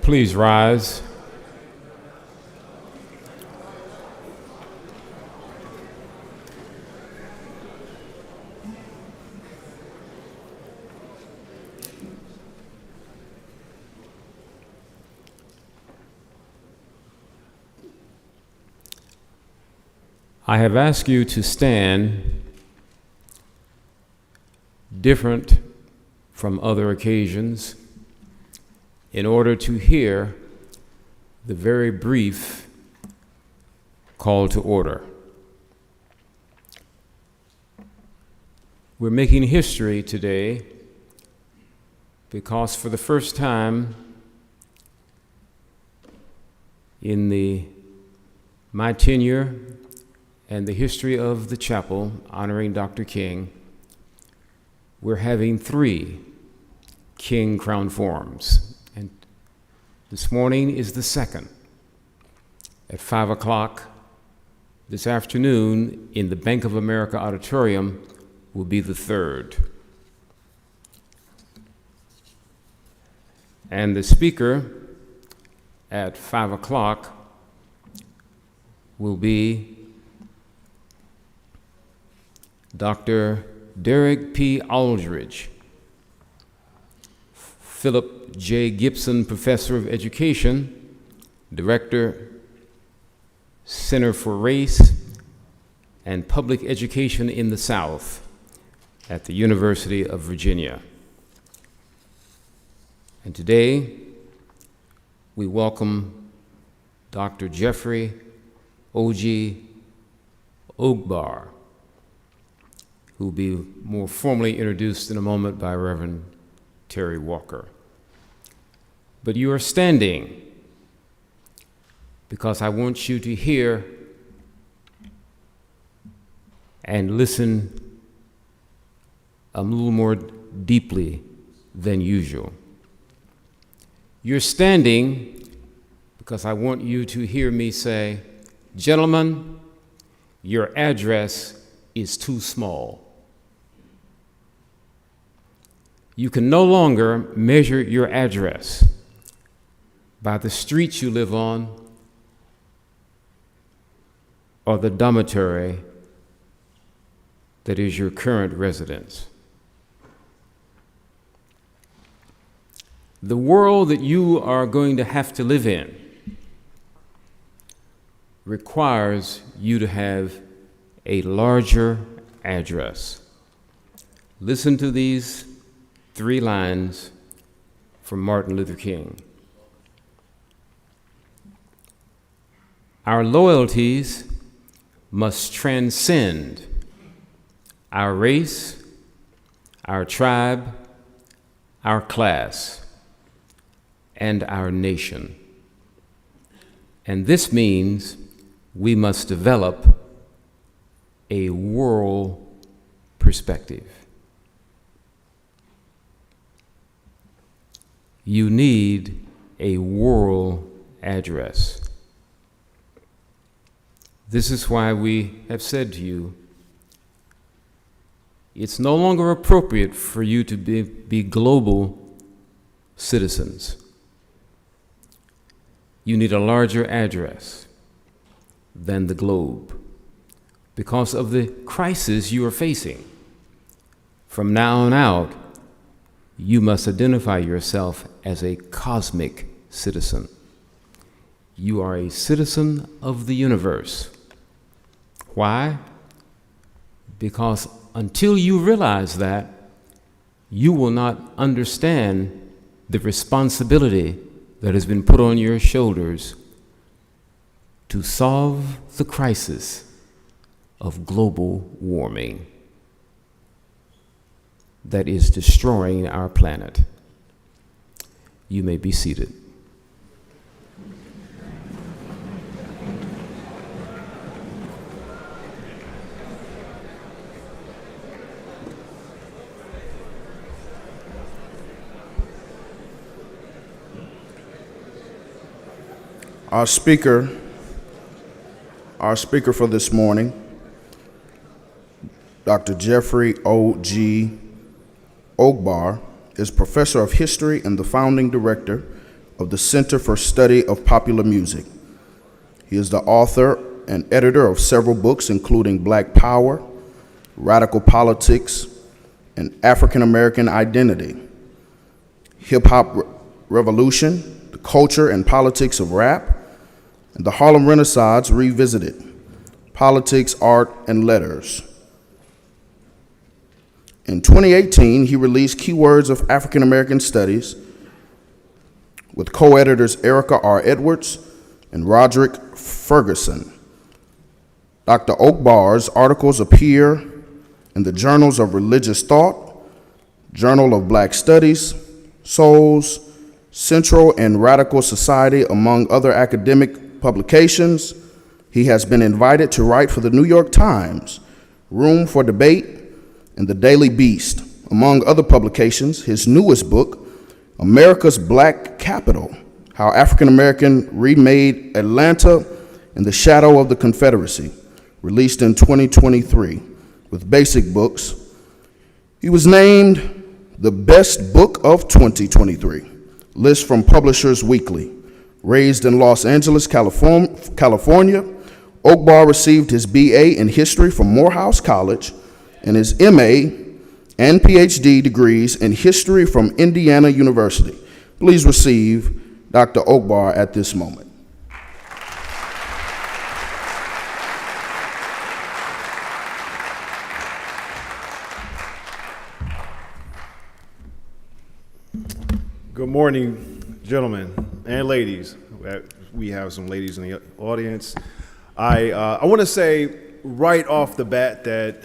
Please rise. I have asked you to stand different from other occasions in order to hear the very brief call to order. We're making history today because for the first time in my tenure and the history of the chapel honoring Dr. King, we're having 3 King Crown Forums. And this morning is the second. At 5 o'clock this afternoon in the Bank of America Auditorium will be the third. And the speaker at 5 o'clock will be Dr. Derek P. Aldridge, Philip J. Gibson Professor of Education, Director, Center for Race and Public Education in the South at the University of Virginia. And today, we welcome Dr. Jeffrey O.G. Ogbar, who will be more formally introduced in a moment by Reverend Terry Walker. But you are standing because I want you to hear and listen a little more deeply than usual. You're standing because I want you to hear me say, gentlemen, your address is too small. You can no longer measure your address by the streets you live on or the dormitory that is your current residence. The world that you are going to have to live in requires you to have a larger address. Listen to these 3 lines from Martin Luther King. Our loyalties must transcend our race, our tribe, our class, and our nation. And this means we must develop a world perspective. You need a world address. This is why we have said to you, it's no longer appropriate for you to be global citizens. You need a larger address than the globe because of the crisis you are facing. From now on out, you must identify yourself as a cosmic citizen. You are a citizen of the universe. Why? Because until you realize that, you will not understand the responsibility that has been put on your shoulders to solve the crisis of global warming that is destroying our planet. You may be seated. Our speaker for this morning, Dr. Jeffrey O.G. Ogbar, is Professor of History and the founding director of the Center for Study of Popular Music. He is the author and editor of several books, including Black Power, Radical Politics, and African American Identity, Hip Hop Revolution, The Culture and Politics of Rap, and the Harlem Renaissance Revisited, Politics, Art, and Letters. In 2018, he released Keywords of African American Studies with co-editors Erica R. Edwards and Roderick Ferguson. Dr. Ogbar's articles appear in the Journals of Religious Thought, Journal of Black Studies, Souls, Central and Radical Society, among other academic publications. He has been invited to write for the New York Times, Room for Debate, and the Daily Beast. Among other publications, his newest book, America's Black Capital, How African American Remade Atlanta in the Shadow of the Confederacy, released in 2023 with Basic Books. He was named the best book of 2023, list from Publishers Weekly. Raised in Los Angeles, California, Ogbar received his BA in history from Morehouse College and his MA and PhD degrees in history from Indiana University. Please receive Dr. Ogbar at this moment. Good morning, gentlemen and ladies. We have some ladies in the audience. I want to say right off the bat that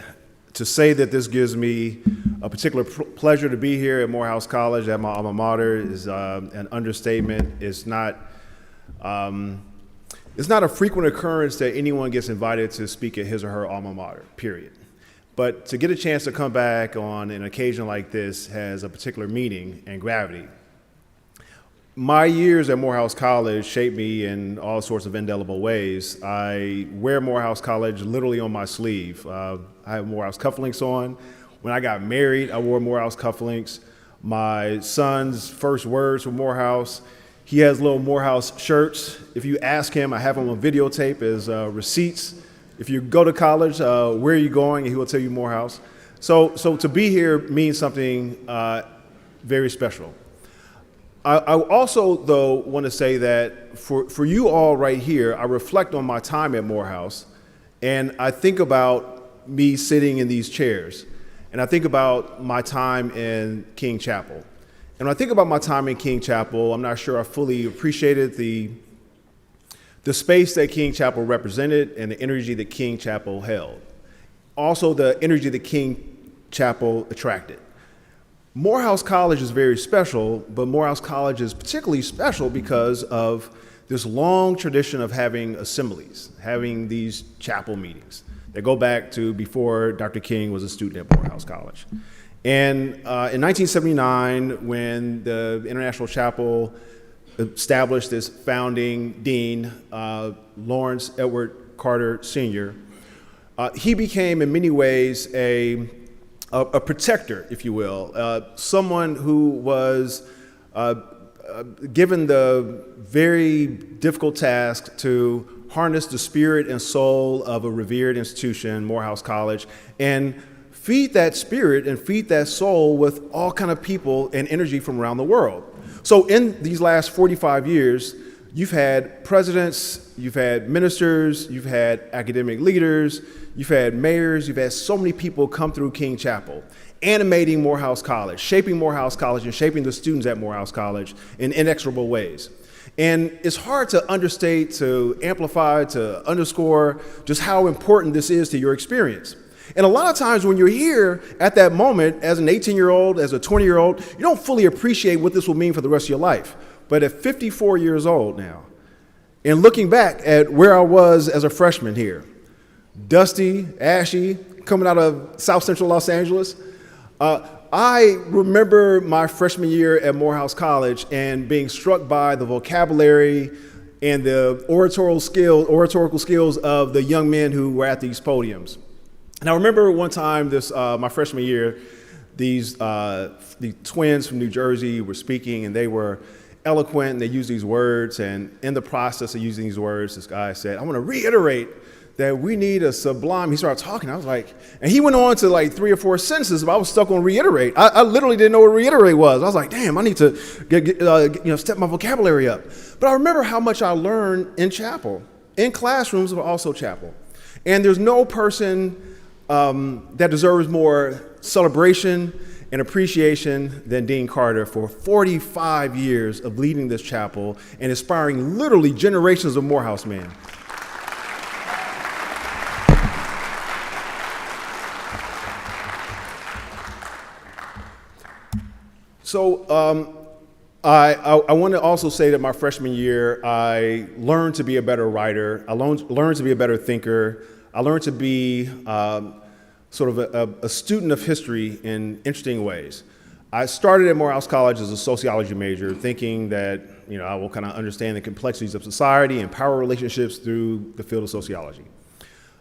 to say that this gives me a particular pleasure to be here at Morehouse College, at my alma mater, is an understatement. It's not a frequent occurrence that anyone gets invited to speak at his or her alma mater, period. But to get a chance to come back on an occasion like this has a particular meaning and gravity. My years at Morehouse College shaped me in all sorts of indelible ways. I wear Morehouse College literally on my sleeve. I have Morehouse cufflinks on. When I got married, I wore Morehouse cufflinks. My son's first words were Morehouse. He has little Morehouse shirts. If you ask him, I have them on videotape as receipts. If you go to college, where are you going? And he will tell you Morehouse. So to be here means something very special. I also, though, want to say that for you all right here, I reflect on my time at Morehouse, and I think about me sitting in these chairs, and I think about my time in King Chapel. And when I think about my time in King Chapel, I'm not sure I fully appreciated the space that King Chapel represented and the energy that King Chapel held. Also, the energy that King Chapel attracted. Morehouse College is very special, but Morehouse College is particularly special because of this long tradition of having assemblies, having these chapel meetings that go back to before Dr. King was a student at Morehouse College. And in 1979, when the International Chapel established its founding dean, Lawrence Edward Carter Sr., he became in many ways a protector, if you will, someone who was given the very difficult task to harness the spirit and soul of a revered institution, Morehouse College, and feed that spirit and feed that soul with all kind of people and energy from around the world. So in these last 45 years, you've had presidents, you've had ministers, you've had academic leaders, you've had mayors, you've had so many people come through King Chapel, animating Morehouse College, shaping Morehouse College, and shaping the students at Morehouse College in inexorable ways. And it's hard to understate, to amplify, to underscore just how important this is to your experience. And a lot of times when you're here at that moment, as an 18-year-old, as a 20-year-old, you don't fully appreciate what this will mean for the rest of your life. But at 54 years old now, and looking back at where I was as a freshman here, dusty, ashy, coming out of South Central Los Angeles, I remember my freshman year at Morehouse College and being struck by the vocabulary and the oratorical skills of the young men who were at these podiums. And I remember one time my freshman year, the twins from New Jersey were speaking, and they were eloquent, and they use these words, and in the process of using these words, this guy said, I want to reiterate that we need a sublime. He started talking. I was like, and he went on to like 3 or 4 sentences, but I was stuck on reiterate. I literally didn't know what reiterate was. I was like, damn, I need to step my vocabulary up. But I remember how much I learned in chapel, in classrooms, but also chapel. And there's no person that deserves more celebration and appreciation than Dean Carter for 45 years of leading this chapel and inspiring literally generations of Morehouse men. So I want to also say that my freshman year, I learned to be a better writer. I learned to be a better thinker. I learned to be sort of a student of history in interesting ways. I started at Morehouse College as a sociology major, thinking that I will kind of understand the complexities of society and power relationships through the field of sociology.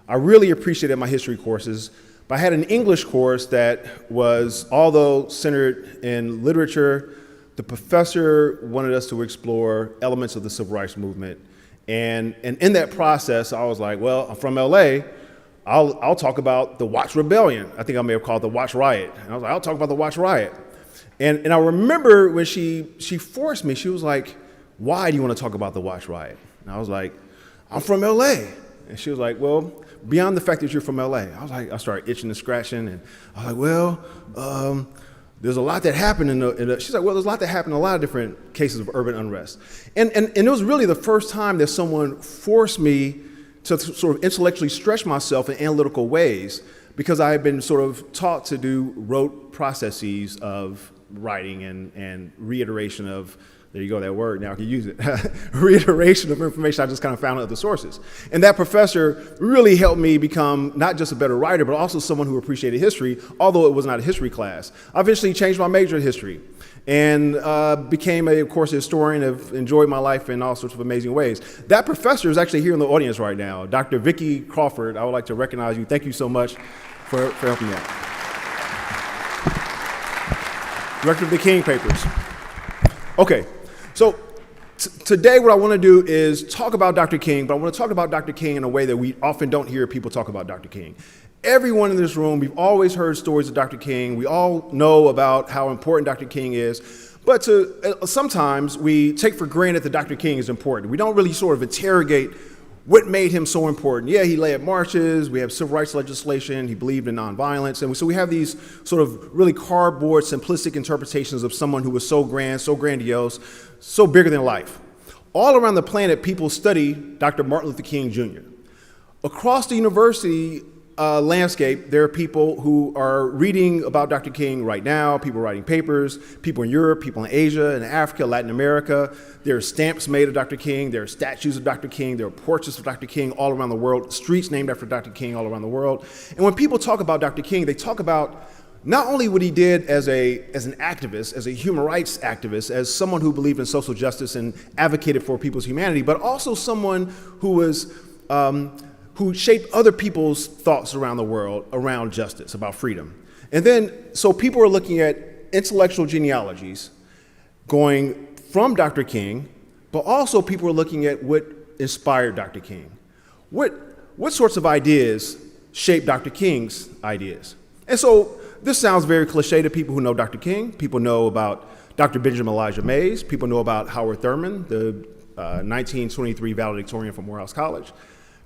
I really appreciated my history courses, but I had an English course that was, although centered in literature, the professor wanted us to explore elements of the civil rights movement. And in that process, I was like, well, I'm from LA. I'll talk about the Watts Rebellion. I think I may have called it the Watts Riot. And I was like, I'll talk about the Watts Riot. And I remember when she forced me, she was like, why do you want to talk about the Watts Riot? And I was like, I'm from LA. And she was like, well, beyond the fact that you're from LA. I started itching and scratching, and I was like, well, there's a lot that happened she's like, well, there's a lot that happened in a lot of different cases of urban unrest. And it was really the first time that someone forced me to sort of intellectually stretch myself in analytical ways, because I had been sort of taught to do rote processes of writing and reiteration of, there you go, that word, now I can use it, reiteration of information I just kind of found in other sources. And that professor really helped me become not just a better writer, but also someone who appreciated history, although it was not a history class. I eventually changed my major in history and became, of course, a historian. Have enjoyed my life in all sorts of amazing ways. That professor is actually here in the audience right now, Dr. Vicki Crawford. I would like to recognize you. Thank you so much for helping me out. Director of the King Papers. Okay. So today what I want to do is talk about Dr. King, but I want to talk about Dr. King in a way that we often don't hear people talk about Dr. King. Everyone in this room, we've always heard stories of Dr. King. We all know about how important Dr. King is, but sometimes we take for granted that Dr. King is important. We don't really sort of interrogate what made him so important. Yeah, he led marches, we have civil rights legislation, he believed in nonviolence, and so we have these sort of really cardboard, simplistic interpretations of someone who was so grand, so grandiose, so bigger than life. All around the planet, people study Dr. Martin Luther King Jr. Across the university landscape, there are people who are reading about Dr. King right now, people writing papers, people in Europe, people in Asia, in Africa, Latin America. There are stamps made of Dr. King, there are statues of Dr. King, there are portraits of Dr. King all around the world, streets named after Dr. King all around the world. And when people talk about Dr. King, they talk about not only what he did as an activist, as a human rights activist, as someone who believed in social justice and advocated for people's humanity, but also someone who was who shaped other people's thoughts around the world, around justice, about freedom. And then, so people are looking at intellectual genealogies going from Dr. King, but also people are looking at what inspired Dr. King. What sorts of ideas shaped Dr. King's ideas? And so this sounds very cliche to people who know Dr. King. People know about Dr. Benjamin Elijah Mays. People know about Howard Thurman, the 1923 valedictorian from Morehouse College.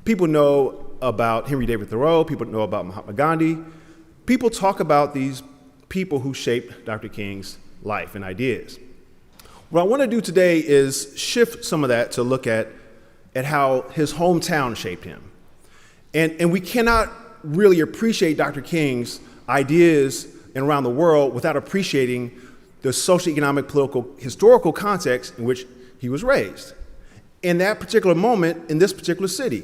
People know about Henry David Thoreau. People know about Mahatma Gandhi. People talk about these people who shaped Dr. King's life and ideas. What I want to do today is shift some of that to look at how his hometown shaped him. And we cannot really appreciate Dr. King's ideas and around the world without appreciating the socioeconomic, political, historical context in which he was raised. In that particular moment, in this particular city,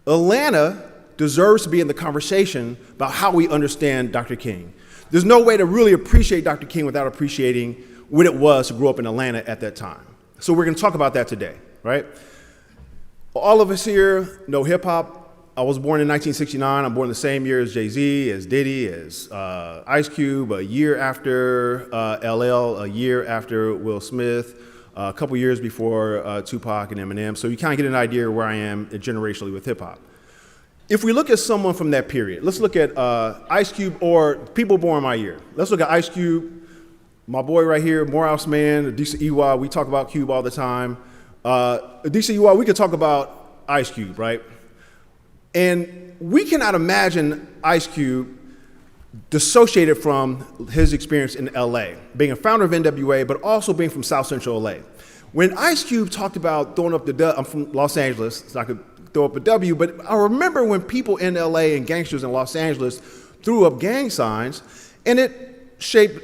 Atlanta deserves to be in the conversation about how we understand Dr. King. There's no way to really appreciate Dr. King without appreciating what it was to grow up in Atlanta at that time. So we're going to talk about that today, right? All of us here know hip hop. I was born in 1969. I'm born the same year as Jay-Z, as Diddy, as Ice Cube, a year after LL, a year after Will Smith, a couple years before Tupac and Eminem. So you kind of get an idea where I am generationally with hip hop. If we look at someone from that period, let's look at Ice Cube or people born my year. Let's look at Ice Cube, my boy right here, Morehouse man, Adisa Iwa. We talk about Cube all the time. Adisa Iwa, we could talk about Ice Cube, right? And we cannot imagine Ice Cube dissociated from his experience in LA, being a founder of NWA, but also being from South Central LA. When Ice Cube talked about throwing up the W, I'm from Los Angeles, so I could throw up a W, but I remember when people in LA and gangsters in Los Angeles threw up gang signs, and it shaped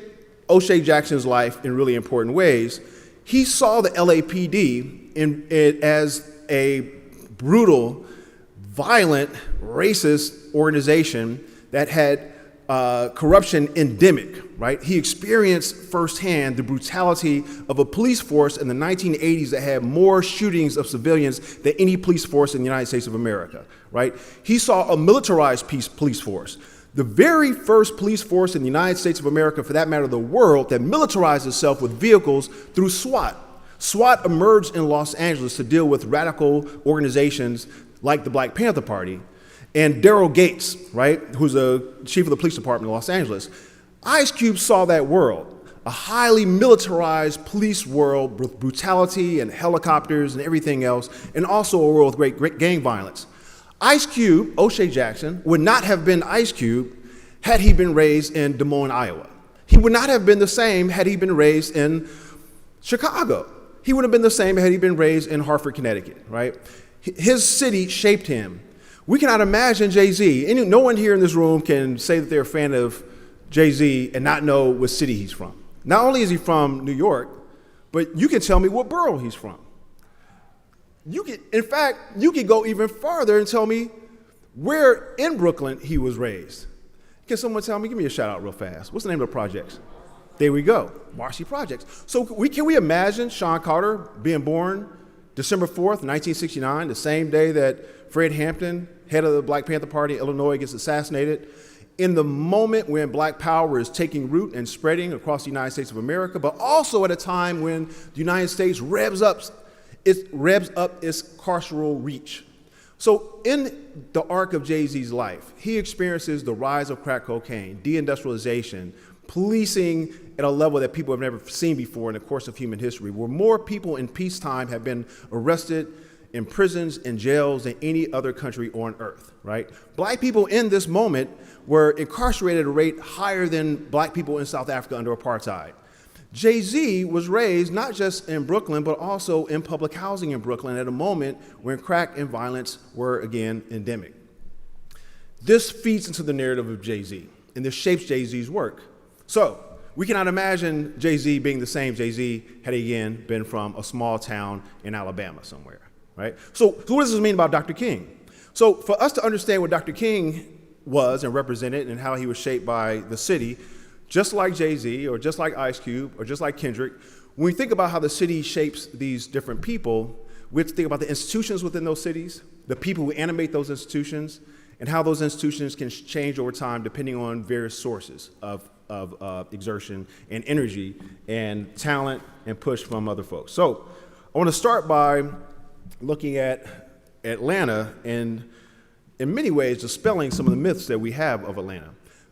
O'Shea Jackson's life in really important ways. He saw the LAPD in it as a brutal, violent, racist organization that had corruption endemic, right? He experienced firsthand the brutality of a police force in the 1980s that had more shootings of civilians than any police force in the United States of America, right? He saw a militarized police force. The very first police force in the United States of America, for that matter, the world, that militarized itself with vehicles through SWAT. SWAT emerged in Los Angeles to deal with radical organizations like the Black Panther Party. And Daryl Gates, right, who's the chief of the police department in Los Angeles, Ice Cube saw that world, a highly militarized police world with brutality and helicopters and everything else, and also a world with great gang violence. Ice Cube, O'Shea Jackson, would not have been Ice Cube had he been raised in Des Moines, Iowa. He would not have been the same had he been raised in Chicago. He would have been the same had he been raised in Hartford, Connecticut, right? His city shaped him. We cannot imagine Jay-Z. No one here in this room can say that they're a fan of Jay-Z and not know what city he's from. Not only is he from New York, but you can tell me what borough he's from. In fact, you could go even farther and tell me where in Brooklyn he was raised. Can someone tell me? Give me a shout out real fast. What's the name of the projects? There we go, Marcy Projects. So can we imagine Sean Carter being born December 4th, 1969, the same day that Fred Hampton, head of the Black Panther Party in Illinois, gets assassinated, in the moment when Black power is taking root and spreading across the United States of America, but also at a time when the United States revs up its carceral reach. So in the arc of Jay-Z's life, he experiences the rise of crack cocaine, deindustrialization, policing at a level that people have never seen before in the course of human history, where more people in peacetime have been arrested in prisons and jails than any other country on earth, right? Black people in this moment were incarcerated at a rate higher than black people in South Africa under apartheid. Jay-Z was raised not just in Brooklyn, but also in public housing in Brooklyn at a moment when crack and violence were again endemic. This feeds into the narrative of Jay-Z, and this shapes Jay-Z's work. So we cannot imagine Jay-Z being the same Jay-Z had he again been from a small town in Alabama somewhere, right? So what does this mean about Dr. King? So for us to understand what Dr. King was and represented and how he was shaped by the city, just like Jay-Z or just like Ice Cube or just like Kendrick, when we think about how the city shapes these different people, we have to think about the institutions within those cities, the people who animate those institutions, and how those institutions can change over time depending on various sources of exertion and energy and talent and push from other folks. So I want to start by looking at Atlanta and in many ways dispelling some of the myths that we have of Atlanta.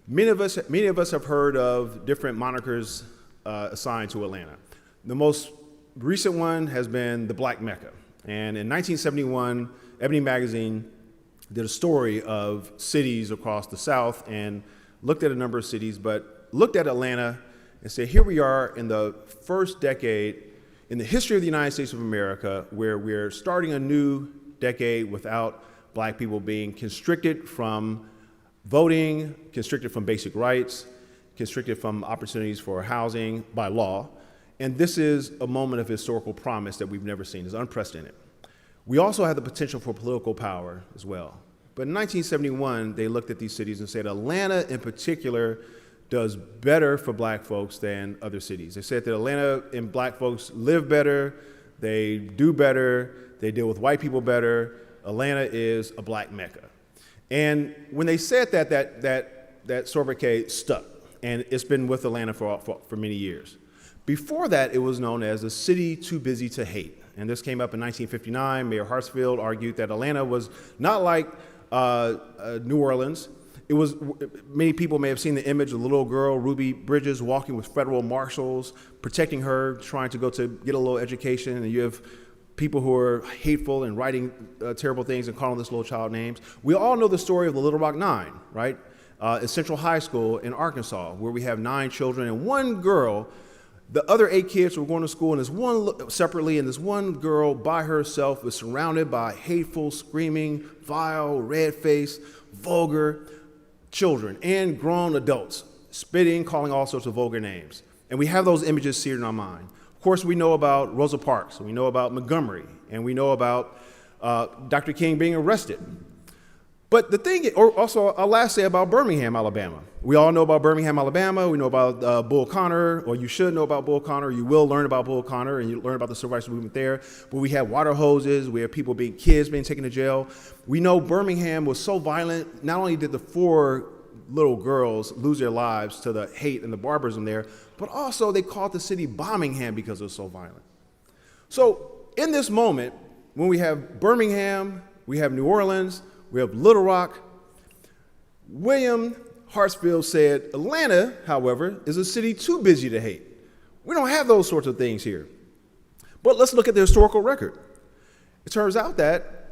Many of us have heard of different monikers assigned to Atlanta. The most recent one has been the Black Mecca. And in 1971, Ebony Magazine did a story of cities across the South and looked at a number of cities, but looked at Atlanta and said, here we are in the first decade in the history of the United States of America where we're starting a new decade without black people being constricted from voting, constricted from basic rights, constricted from opportunities for housing by law. And this is a moment of historical promise that we've never seen. It's unprecedented. We also have the potential for political power as well. But in 1971, they looked at these cities and said Atlanta in particular does better for black folks than other cities. They said that Atlanta and black folks live better, they do better, they deal with white people better. Atlanta is a black Mecca. And when they said that sobriquet stuck, and it's been with Atlanta for many years. Before that, it was known as the city too busy to hate. And this came up in 1959. Mayor Hartsfield argued that Atlanta was not like New Orleans. It was, many people may have seen the image of the little girl, Ruby Bridges, walking with federal marshals, protecting her, trying to go to get a little education. And you have people who are hateful and writing terrible things and calling this little child names. We all know the story of the Little Rock Nine, right? At Central High School in Arkansas, where we have 9 children and 1 girl. The other 8 kids were going to school, and this one separately, and this one girl by herself was surrounded by hateful, screaming, vile, red-faced, vulgar children and grown adults, spitting, calling all sorts of vulgar names. And we have those images seared in our mind. Of course, we know about Rosa Parks, we know about Montgomery, and we know about Dr. King being arrested. But the thing, or also I'll last say about Birmingham, Alabama. We all know about Birmingham, Alabama. We know about Bull Connor, or you should know about Bull Connor. You will learn about Bull Connor, and you learn about the civil rights movement there. But we have water hoses. We have kids being taken to jail. We know Birmingham was so violent. Not only did the 4 little girls lose their lives to the hate and the barbarism there, but also they called the city Bombingham because it was so violent. So in this moment, when we have Birmingham, we have New Orleans, we have Little Rock, William Hartsfield said, Atlanta, however, is a city too busy to hate. We don't have those sorts of things here. But let's look at the historical record. It turns out that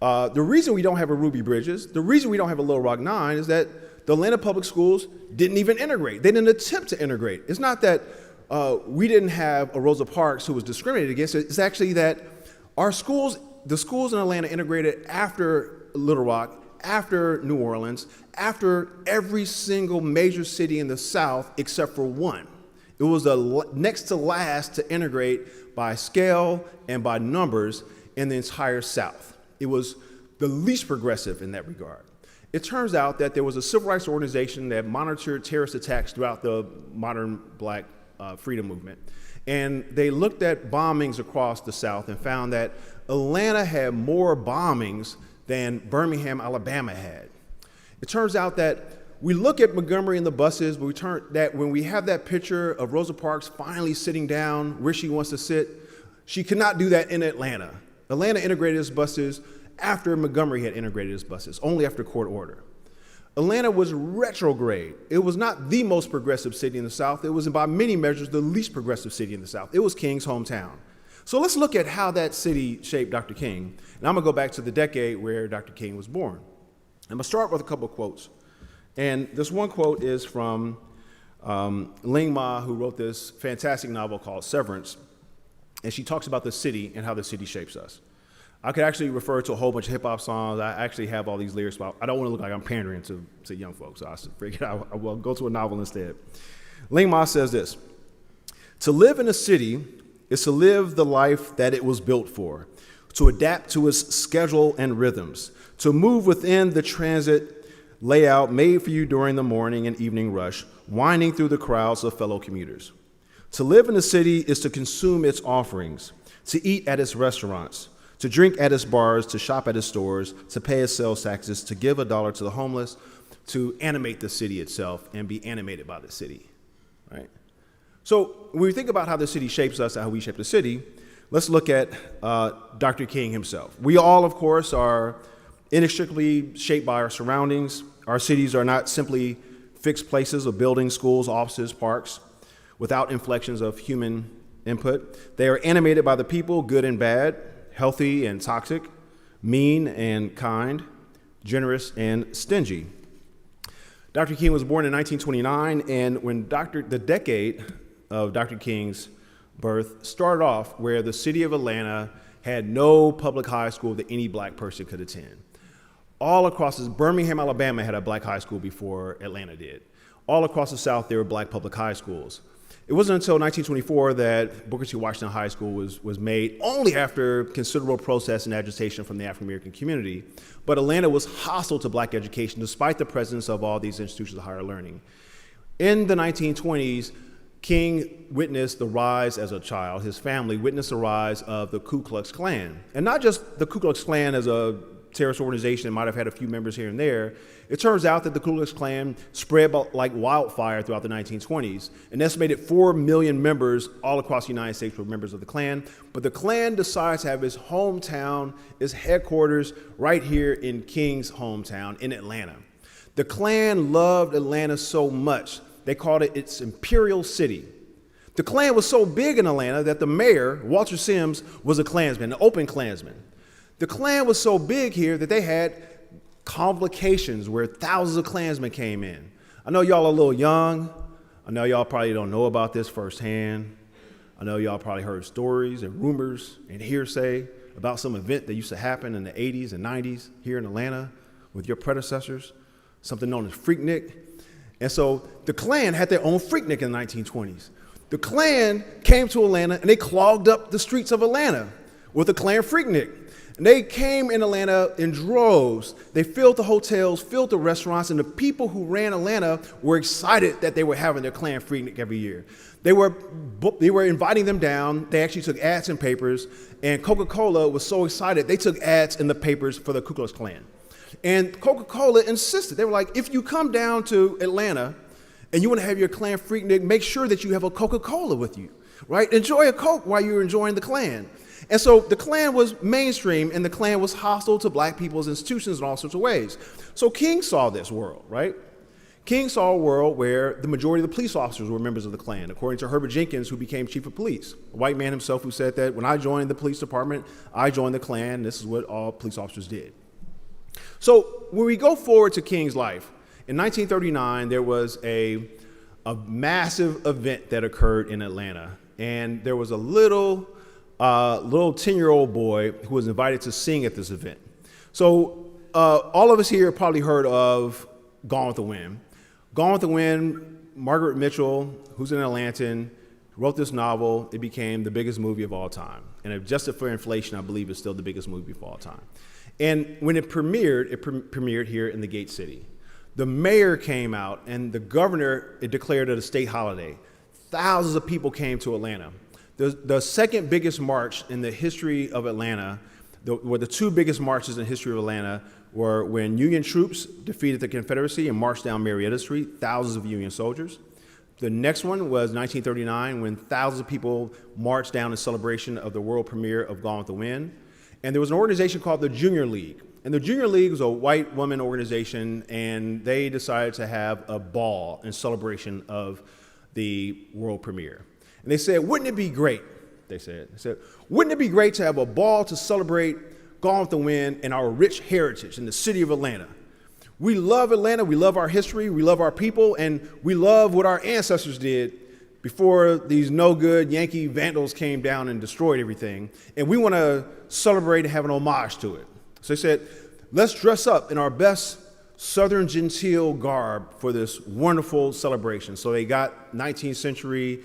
the reason we don't have a Ruby Bridges, the reason we don't have a Little Rock Nine is that the Atlanta public schools didn't even integrate. They didn't attempt to integrate. It's not that we didn't have a Rosa Parks who was discriminated against. It's actually that our schools, the schools in Atlanta integrated after Little Rock, after New Orleans, after every single major city in the South except for one. It was the next to last to integrate by scale and by numbers in the entire South. It was the least progressive in that regard. It turns out that there was a civil rights organization that monitored terrorist attacks throughout the modern Black freedom movement. And they looked at bombings across the South and found that Atlanta had more bombings than Birmingham, Alabama had. It turns out that we look at Montgomery and the buses, but when we have that picture of Rosa Parks finally sitting down where she wants to sit, she could not do that in Atlanta. Atlanta integrated its buses after Montgomery had integrated its buses, only after court order. Atlanta was retrograde. It was not the most progressive city in the South. It was by many measures the least progressive city in the South. It was King's hometown. So let's look at how that city shaped Dr. King. And I'm gonna go back to the decade where Dr. King was born. I'm gonna start with a couple of quotes. And this one quote is from Ling Ma, who wrote this fantastic novel called Severance. And she talks about the city and how the city shapes us. I could actually refer to a whole bunch of hip hop songs. I actually have all these lyrics, but I don't wanna look like I'm pandering to young folks. So I figured I will go to a novel instead. Ling Ma says this: to live in a city is to live the life that it was built for, to adapt to its schedule and rhythms, to move within the transit layout made for you during the morning and evening rush, winding through the crowds of fellow commuters. To live in a city is to consume its offerings, to eat at its restaurants, to drink at its bars, to shop at its stores, to pay its sales taxes, to give $1 to the homeless, to animate the city itself and be animated by the city, right? So when we think about how the city shapes us and how we shape the city, let's look at Dr. King himself. We all, of course, are inextricably shaped by our surroundings. Our cities are not simply fixed places of buildings, schools, offices, parks, without inflections of human input. They are animated by the people, good and bad, healthy and toxic, mean and kind, generous and stingy. Dr. King was born in 1929, and when the decade of Dr. King's birth started off where the city of Atlanta had no public high school that any Black person could attend. All across Birmingham, Alabama had a Black high school before Atlanta did. All across the South, there were Black public high schools. It wasn't until 1924 that Booker T. Washington High School was made, only after considerable protest and agitation from the African American community. But Atlanta was hostile to Black education despite the presence of all these institutions of higher learning. In the 1920s, King witnessed the rise as a child. His family witnessed the rise of the Ku Klux Klan. And not just the Ku Klux Klan as a terrorist organization that might have had a few members here and there. It turns out that the Ku Klux Klan spread like wildfire throughout the 1920s. An estimated 4 million members all across the United States were members of the Klan. But the Klan decides to have its hometown, its headquarters, right here in King's hometown in Atlanta. The Klan loved Atlanta so much, they called it its imperial city. The Klan was so big in Atlanta that the mayor, Walter Sims, was a Klansman, an open Klansman. The Klan was so big here that they had convocations where thousands of Klansmen came in. I know y'all are a little young. I know y'all probably don't know about this firsthand. I know y'all probably heard stories and rumors and hearsay about some event that used to happen in the 80s and 90s here in Atlanta with your predecessors, something known as Freaknik. And so the Klan had their own Freaknik in the 1920s. The Klan came to Atlanta and they clogged up the streets of Atlanta with the Klan Freaknik. And they came in Atlanta in droves. They filled the hotels, filled the restaurants, and the people who ran Atlanta were excited that they were having their Klan Freaknik every year. They were inviting them down. They actually took ads in papers, and Coca-Cola was so excited they took ads in the papers for the Ku Klux Klan. And Coca-Cola insisted. They were like, if you come down to Atlanta and you want to have your Klan Freaknik, make sure that you have a Coca-Cola with you, right? Enjoy a Coke while you're enjoying the Klan. And so the Klan was mainstream, and the Klan was hostile to black people's institutions in all sorts of ways. So King saw this world, right? King saw a world where the majority of the police officers were members of the Klan, according to Herbert Jenkins, who became chief of police, a white man himself who said that when I joined the police department, I joined the Klan. This is what all police officers did. So when we go forward to King's life, in 1939, there was a massive event that occurred in Atlanta, and there was a little 10-year-old boy who was invited to sing at this event. So all of us here probably heard of Gone with the Wind. Gone with the Wind, Margaret Mitchell, who's an Atlantan, wrote this novel. It became the biggest movie of all time. And adjusted for inflation, I believe it's still the biggest movie of all time. And when it premiered here in the Gate City. The mayor came out, and the governor declared it a state holiday. Thousands of people came to Atlanta. The second biggest march in the history of Atlanta, the two biggest marches in the history of Atlanta were when Union troops defeated the Confederacy and marched down Marietta Street, thousands of Union soldiers. The next one was 1939, when thousands of people marched down in celebration of the world premiere of Gone with the Wind. And there was an organization called the Junior League. And the Junior League was a white woman organization, and they decided to have a ball in celebration of the world premiere. And they said, wouldn't it be great, they said, wouldn't it be great to have a ball to celebrate Gone with the Wind and our rich heritage in the city of Atlanta? We love Atlanta, we love our history, we love our people, and we love what our ancestors did before these no-good Yankee vandals came down and destroyed everything. And we want to celebrate and have an homage to it. So they said, let's dress up in our best Southern genteel garb for this wonderful celebration. So they got 19th century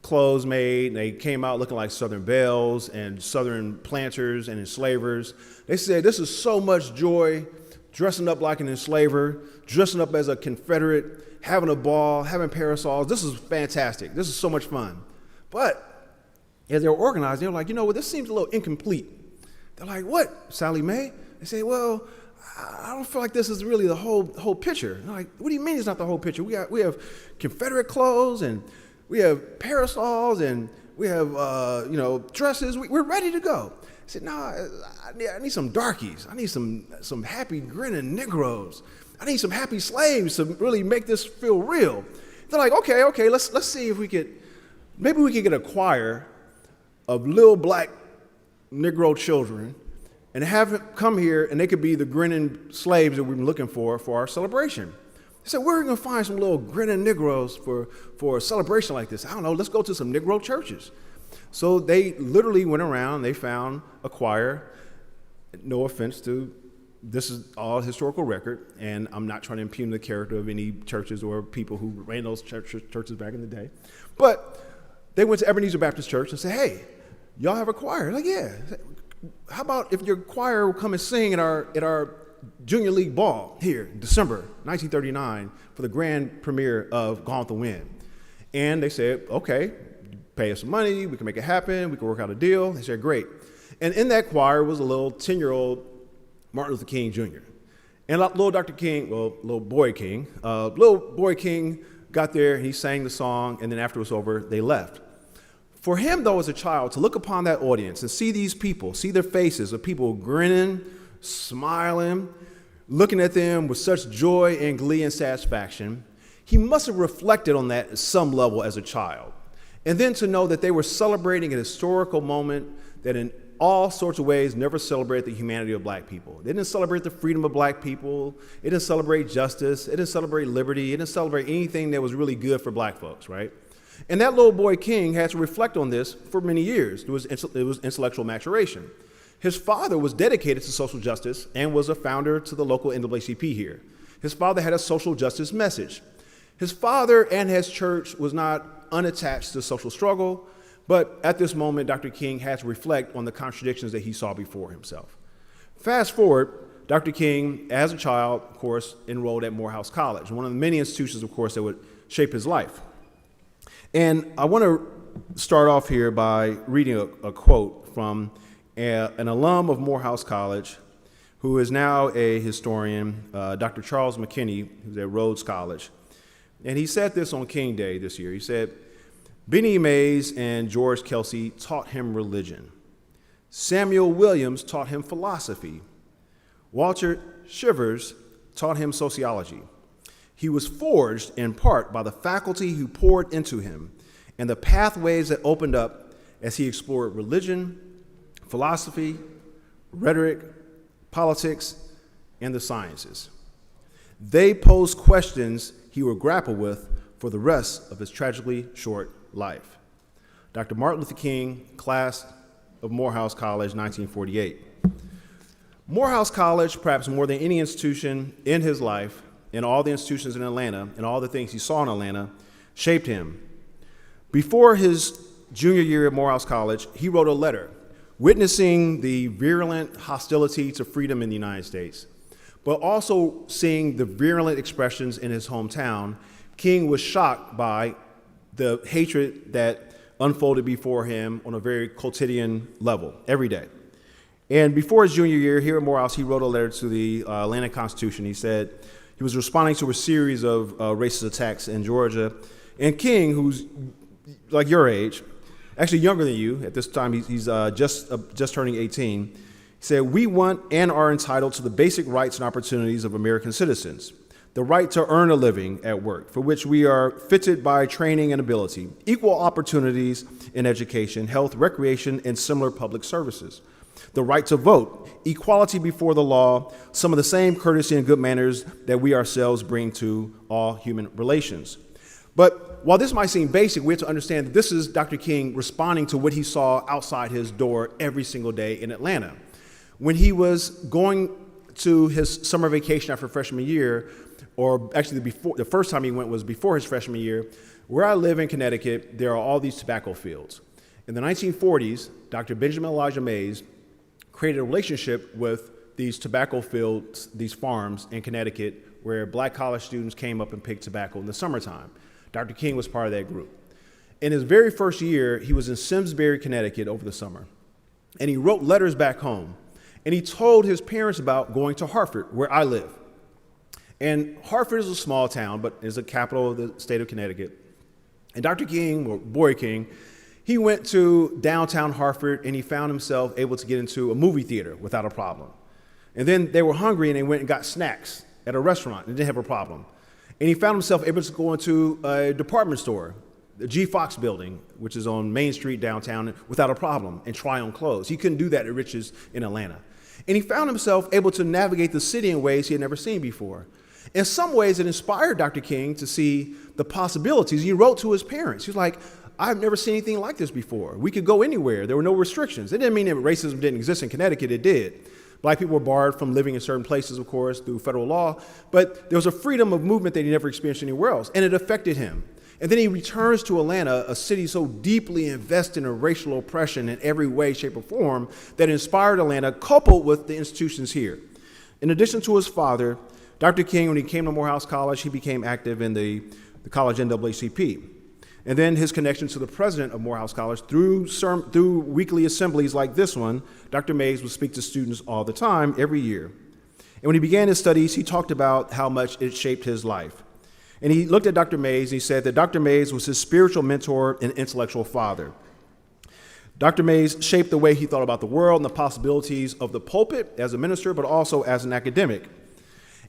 clothes made, and they came out looking like Southern belles and Southern planters and enslavers. They said, this is so much joy, dressing up like an enslaver, dressing up as a Confederate, having a ball, having parasols. This is fantastic. This is so much fun. But as they were organized, they were like, you know what, this seems a little incomplete. They're like, what, Sally Mae? They say, well, I don't feel like this is really the whole picture. They're like, what do you mean it's not the whole picture? We have Confederate clothes, and we have parasols, and we have dresses. We're ready to go. I said, no, I need some darkies. I need some happy grinning Negroes. I need some happy slaves to really make this feel real. They're like, okay, let's see if we could get a choir of little black Negro children and have them come here, and they could be the grinning slaves that we've been looking for our celebration. They said, where are we going to find some little grinning Negroes for a celebration like this? I don't know, let's go to some Negro churches. So they literally went around, they found a choir. No offense to, this is all historical record, and I'm not trying to impugn the character of any churches or people who ran those churches back in the day. But they went to Ebenezer Baptist Church and said, hey, y'all have a choir? Like, yeah. How about if your choir will come and sing at our Junior League ball here in December 1939 for the grand premiere of Gone with the Wind? And they said, okay, pay us some money, we can make it happen, we can work out a deal. They said, great. And in that choir was a little 10-year-old Martin Luther King Jr. And little boy King got there, he sang the song, and then after it was over, they left. For him, though, as a child, to look upon that audience and see these people, see their faces of people grinning, smiling, looking at them with such joy and glee and satisfaction, he must have reflected on that at some level as a child. And then to know that they were celebrating an historical moment that in all sorts of ways never celebrated the humanity of black people. They didn't celebrate the freedom of black people. It didn't celebrate justice. It didn't celebrate liberty. It didn't celebrate anything that was really good for black folks, right? And that little boy King had to reflect on this for many years. It was intellectual maturation. His father was dedicated to social justice and was a founder to the local NAACP here. His father had a social justice message. His father and his church was not unattached to social struggle, but at this moment, Dr. King had to reflect on the contradictions that he saw before himself. Fast forward, Dr. King, as a child, of course, enrolled at Morehouse College, one of the many institutions, of course, that would shape his life. And I want to start off here by reading a quote from an alum of Morehouse College, who is now a historian, Dr. Charles McKinney, who's at Rhodes College. And he said this on King Day this year. He said, Benny Mays and George Kelsey taught him religion. Samuel Williams taught him philosophy. Walter Shivers taught him sociology. He was forged in part by the faculty who poured into him and the pathways that opened up as he explored religion, philosophy, rhetoric, politics, and the sciences. They posed questions he would grapple with for the rest of his tragically short life. Dr. Martin Luther King, class of Morehouse College, 1948. Morehouse College, perhaps more than any institution in his life, and all the institutions in Atlanta, and all the things he saw in Atlanta, shaped him. Before his junior year at Morehouse College, he wrote a letter witnessing the virulent hostility to freedom in the United States, but also seeing the virulent expressions in his hometown. King was shocked by the hatred that unfolded before him on a very quotidian level, every day. And before his junior year here at Morehouse, he wrote a letter to the Atlanta Constitution. He said he was responding to a series of racist attacks in Georgia. And King, who's like your age, actually younger than you at this time, he's just turning 18, he said, "We want and are entitled to the basic rights and opportunities of American citizens. The right to earn a living at work, for which we are fitted by training and ability, equal opportunities in education, health, recreation, and similar public services. The right to vote, equality before the law, some of the same courtesy and good manners that we ourselves bring to all human relations." But while this might seem basic, we have to understand that this is Dr. King responding to what he saw outside his door every single day in Atlanta. When he was going to his summer vacation after freshman year, or actually the first time he went was before his freshman year, where I live in Connecticut, there are all these tobacco fields. In the 1940s, Dr. Benjamin Elijah Mays created a relationship with these tobacco fields, these farms in Connecticut, where black college students came up and picked tobacco in the summertime. Dr. King was part of that group. In his very first year, he was in Simsbury, Connecticut over the summer, and he wrote letters back home, and he told his parents about going to Hartford, where I live. And Hartford is a small town, but is the capital of the state of Connecticut. And Dr. King, or Boy King, he went to downtown Hartford and he found himself able to get into a movie theater without a problem. And then they were hungry and they went and got snacks at a restaurant and didn't have a problem. And he found himself able to go into a department store, the G. Fox building, which is on Main Street downtown, without a problem, and try on clothes. He couldn't do that at Rich's in Atlanta. And he found himself able to navigate the city in ways he had never seen before. In some ways, it inspired Dr. King to see the possibilities. He wrote to his parents. He was like, "I've never seen anything like this before. We could go anywhere. There were no restrictions." It didn't mean that racism didn't exist in Connecticut. It did. Black people were barred from living in certain places, of course, through federal law. But there was a freedom of movement that he never experienced anywhere else, and it affected him. And then he returns to Atlanta, a city so deeply invested in racial oppression in every way, shape, or form that inspired Atlanta, coupled with the institutions here. In addition to his father, Dr. King, when he came to Morehouse College, he became active in the college NAACP. And then his connection to the president of Morehouse College through weekly assemblies like this one. Dr. Mays would speak to students all the time, every year. And when he began his studies, he talked about how much it shaped his life. And he looked at Dr. Mays and he said that Dr. Mays was his spiritual mentor and intellectual father. Dr. Mays shaped the way he thought about the world and the possibilities of the pulpit as a minister, but also as an academic.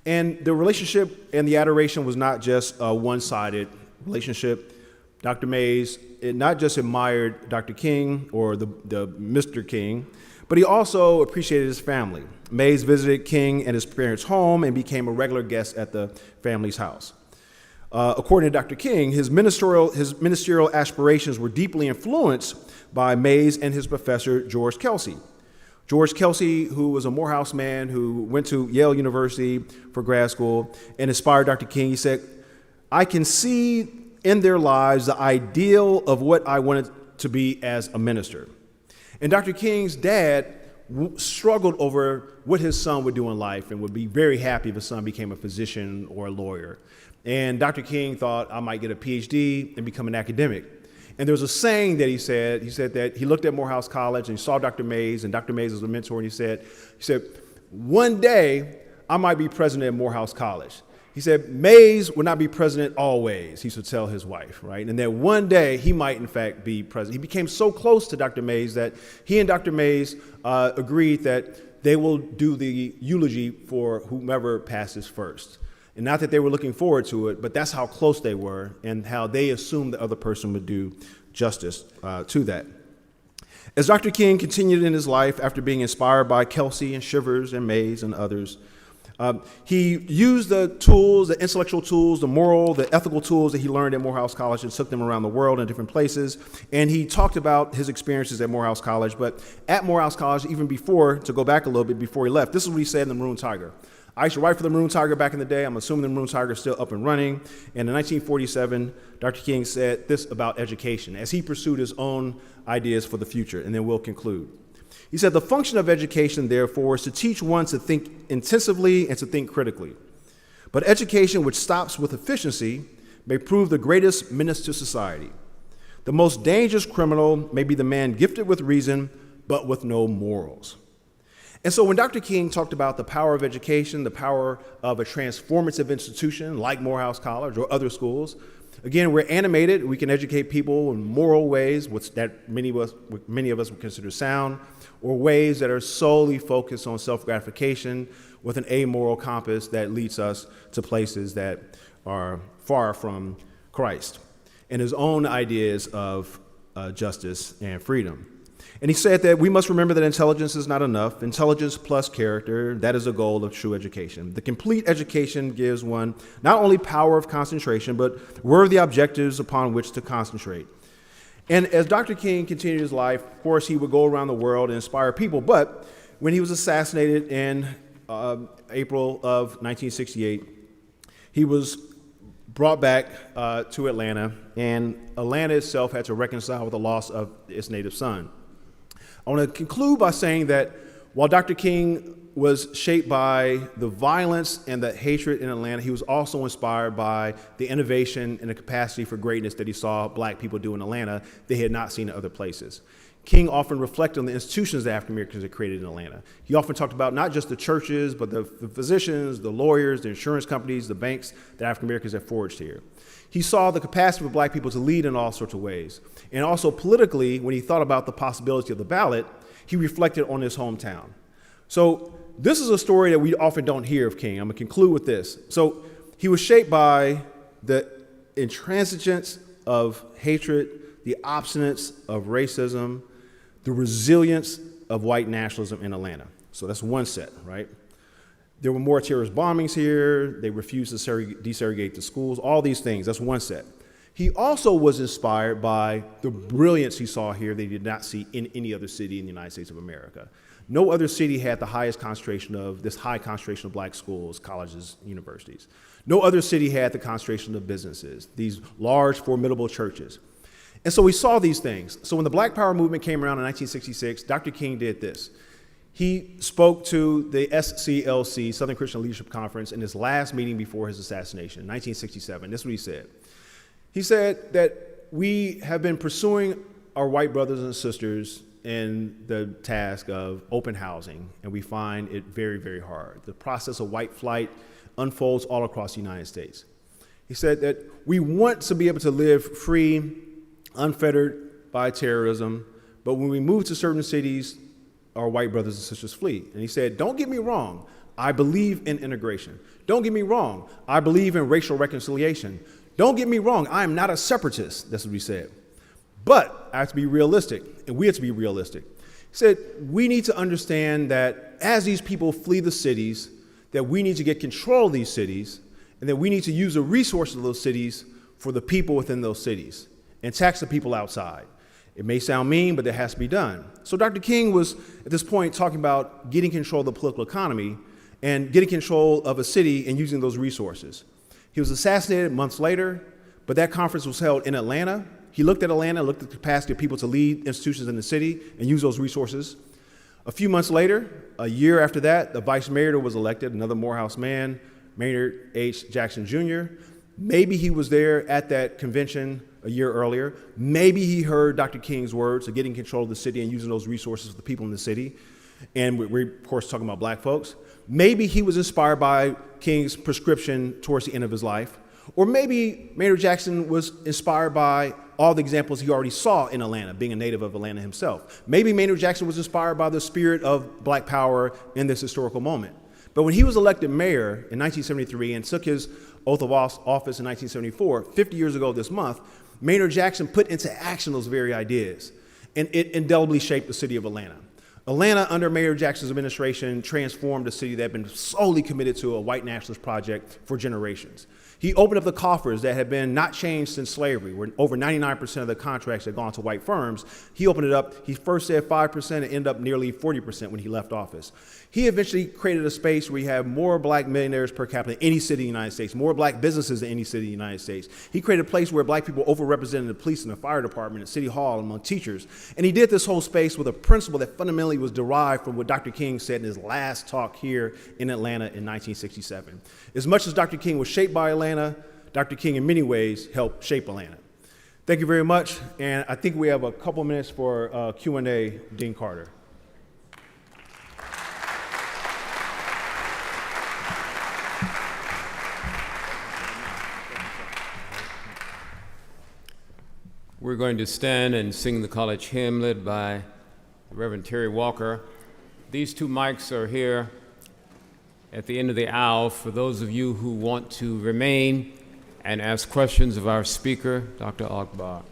And the relationship and the adoration was not just a one-sided relationship. Dr. Mays not just admired Dr. King or the Mr. King, but he also appreciated his family. Mays visited King at his parents' home and became a regular guest at the family's house. According to Dr. King, his ministerial aspirations were deeply influenced by Mays and his professor, George Kelsey. George Kelsey, who was a Morehouse man who went to Yale University for grad school and inspired Dr. King. He said, "I can see in their lives the ideal of what I wanted to be as a minister." And Dr. King's dad struggled over what his son would do in life and would be very happy if his son became a physician or a lawyer. And Dr. King thought, I might get a PhD and become an academic. And there was a saying that he said that he looked at Morehouse College and he saw Dr. Mays, and Dr. Mays was a mentor, and he said, one day I might be president of Morehouse College. He said, Mays would not be president always, he should tell his wife, right? And that one day he might, in fact, be president. He became so close to Dr. Mays that he and Dr. Mays agreed that they will do the eulogy for whomever passes first. And not that they were looking forward to it, but that's how close they were and how they assumed the other person would do justice to that. As Dr. King continued in his life after being inspired by Kelsey and Shivers and Mays and others, he used the tools, the intellectual tools, the moral, the ethical tools that he learned at Morehouse College and took them around the world in different places. And he talked about his experiences at Morehouse College. But at Morehouse College, even before, to go back a little bit before he left, this is what he said in the Maroon Tiger. I used to write for the Maroon Tiger back in the day. I'm assuming the Maroon Tiger is still up and running. And in 1947, Dr. King said this about education as he pursued his own ideas for the future. And then we'll conclude. He said, the function of education, therefore, is to teach one to think intensively and to think critically. But education which stops with efficiency may prove the greatest menace to society. The most dangerous criminal may be the man gifted with reason, but with no morals. And so when Dr. King talked about the power of education, the power of a transformative institution like Morehouse College or other schools, again, we're animated. We can educate people in moral ways, which that many of us would consider sound, or ways that are solely focused on self-gratification with an amoral compass that leads us to places that are far from Christ and his own ideas of justice and freedom. And he said that we must remember that intelligence is not enough. Intelligence plus character, that is the goal of true education. The complete education gives one not only power of concentration, but worthy objectives upon which to concentrate. And as Dr. King continued his life, of course, he would go around the world and inspire people. But when he was assassinated in April of 1968, he was brought back to Atlanta, and Atlanta itself had to reconcile with the loss of its native son. I want to conclude by saying that while Dr. King was shaped by the violence and the hatred in Atlanta, he was also inspired by the innovation and the capacity for greatness that he saw black people do in Atlanta that he had not seen in other places. King often reflected on the institutions that African Americans had created in Atlanta. He often talked about not just the churches, but the physicians, the lawyers, the insurance companies, the banks that African Americans had forged here. He saw the capacity for black people to lead in all sorts of ways. And also politically, when he thought about the possibility of the ballot, he reflected on his hometown. So this is a story that we often don't hear of King. I'm going to conclude with this. So he was shaped by the intransigence of hatred, the obstinance of racism, the resilience of white nationalism in Atlanta. So that's one set, right? There were more terrorist bombings here. They refused to desegregate the schools, all these things. That's one set. He also was inspired by the brilliance he saw here that he did not see in any other city in the United States of America. No other city had the highest concentration of this high concentration of black schools, colleges, universities. No other city had the concentration of businesses, these large, formidable churches. And so we saw these things. So when the Black Power movement came around in 1966, Dr. King did this. He spoke to the SCLC, Southern Christian Leadership Conference, in his last meeting before his assassination in 1967. This is what he said. He said that we have been pursuing our white brothers and sisters in the task of open housing, and we find it very, very hard. The process of white flight unfolds all across the United States. He said that we want to be able to live free, unfettered by terrorism, but when we move to certain cities, our white brothers and sisters flee. And he said, don't get me wrong, I believe in integration. Don't get me wrong, I believe in racial reconciliation. Don't get me wrong, I am not a separatist, that's what he said. But I have to be realistic, and we have to be realistic. He said, we need to understand that as these people flee the cities, that we need to get control of these cities, and that we need to use the resources of those cities for the people within those cities and tax the people outside. It may sound mean, but that has to be done. So Dr. King was, at this point, talking about getting control of the political economy and getting control of a city and using those resources. He was assassinated months later, but that conference was held in Atlanta. He looked at Atlanta, looked at the capacity of people to lead institutions in the city and use those resources. A few months later, a year after that, the vice mayor was elected, another Morehouse man, Maynard H. Jackson Jr. Maybe he was there at that convention a year earlier. Maybe he heard Dr. King's words of getting control of the city and using those resources for the people in the city. And we're, of course, talking about black folks. Maybe he was inspired by King's prescription towards the end of his life. Or maybe Maynard Jackson was inspired by all the examples he already saw in Atlanta, being a native of Atlanta himself. Maybe Maynard Jackson was inspired by the spirit of black power in this historical moment. But when he was elected mayor in 1973 and took his oath of office in 1974, 50 years ago this month, Maynard Jackson put into action those very ideas, and it indelibly shaped the city of Atlanta. Atlanta, under Mayor Jackson's administration, transformed a city that had been solely committed to a white nationalist project for generations. He opened up the coffers that had been not changed since slavery, where over 99% of the contracts had gone to white firms. He opened it up. He first said 5% and ended up nearly 40% when he left office. He eventually created a space where you have more black millionaires per capita than any city in the United States, more black businesses than any city in the United States. He created a place where black people overrepresented in the police and the fire department and city hall among teachers. And he did this whole space with a principle that fundamentally was derived from what Dr. King said in his last talk here in Atlanta in 1967. As much as Dr. King was shaped by Atlanta, Dr. King in many ways helped shape Atlanta. Thank you very much, and I think we have a couple minutes for Q&A. Dean Carter. We're going to stand and sing the college hymn led by Reverend Terry Walker. These two mics are here at the end of the aisle for those of you who want to remain and ask questions of our speaker, Dr. Ogbar.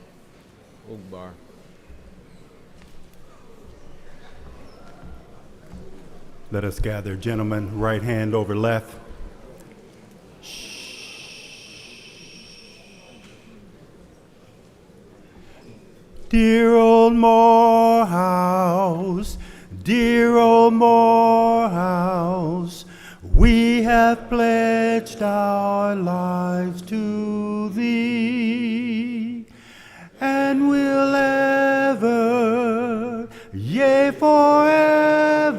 Let us gather, gentlemen, right hand over left. Dear old Morehouse, dear old Morehouse, we have pledged our lives to thee, and will ever, yea, forever,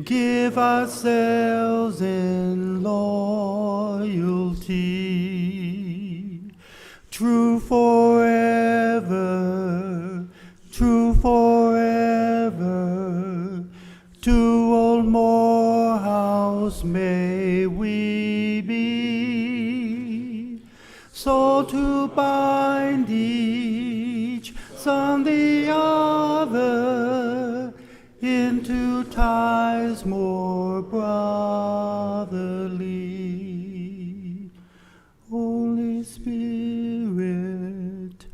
give ourselves in loyalty. True forever, true forever, to old Morehouse may we be, so to bind each son the other into ties more brotherly. Holy Spirit,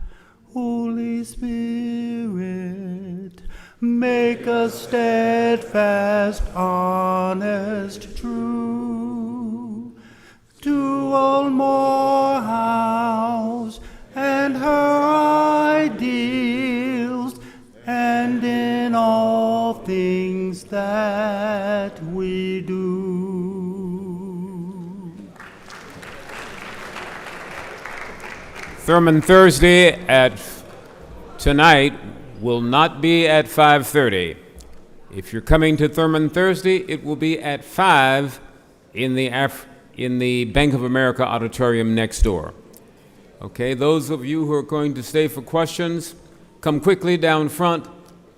Holy Spirit, make us steadfast, honest, true, to old Morehouse and her ideals, and in all things that we do. Thurman Thursday tonight will not be at 5:30. If you're coming to Thurman Thursday, it will be at 5 in the Bank of America auditorium next door. Okay, those of you who are going to stay for questions, come quickly down front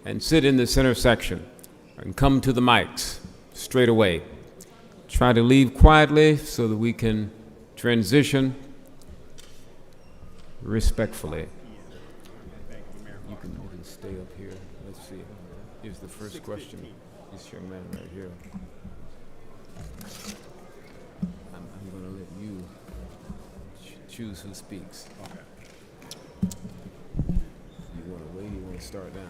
and sit in the center section. And come to the mics straight away. Try to leave quietly so that we can transition respectfully. You can stay up here. Let's see. Here's the first question. This young man right here. I'm going to let you choose who speaks. Okay. You want to wait or you want to start now?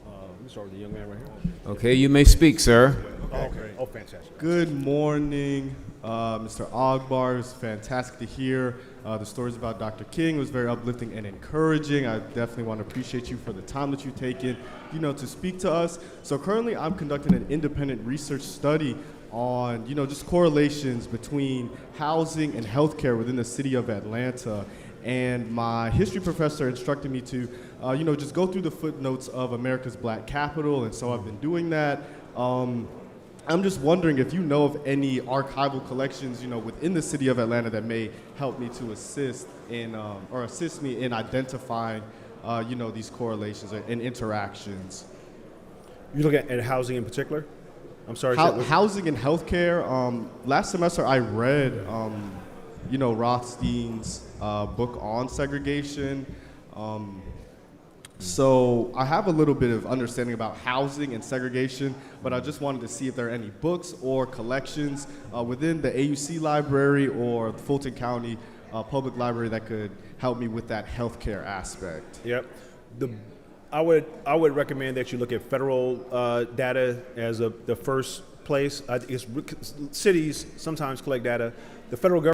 Let me start with the young man right here. Okay, you may speak, sir. Okay. Oh, fantastic. Good morning, Mr. Ogbar. It was fantastic to hear the stories about Dr. King. It was very uplifting and encouraging. I definitely want to appreciate you for the time that you've taken, to speak to us. So currently I'm conducting an independent research study on, just correlations between housing and healthcare within the city of Atlanta. And my history professor instructed me to, just go through the footnotes of America's Black Capital, and so I've been doing that. I'm just wondering if you know of any archival collections, within the city of Atlanta that may help me to assist in, or assist me in identifying, these correlations and interactions. You look at housing in particular? I'm sorry. Housing and healthcare. Last semester I read, Rothstein's book on segregation. So I have a little bit of understanding about housing and segregation, but I just wanted to see if there are any books or collections within the AUC library or the Fulton County Public Library that could help me with that healthcare aspect. Yep. I would recommend that you look at federal data as the first place. Cities sometimes collect data. The federal government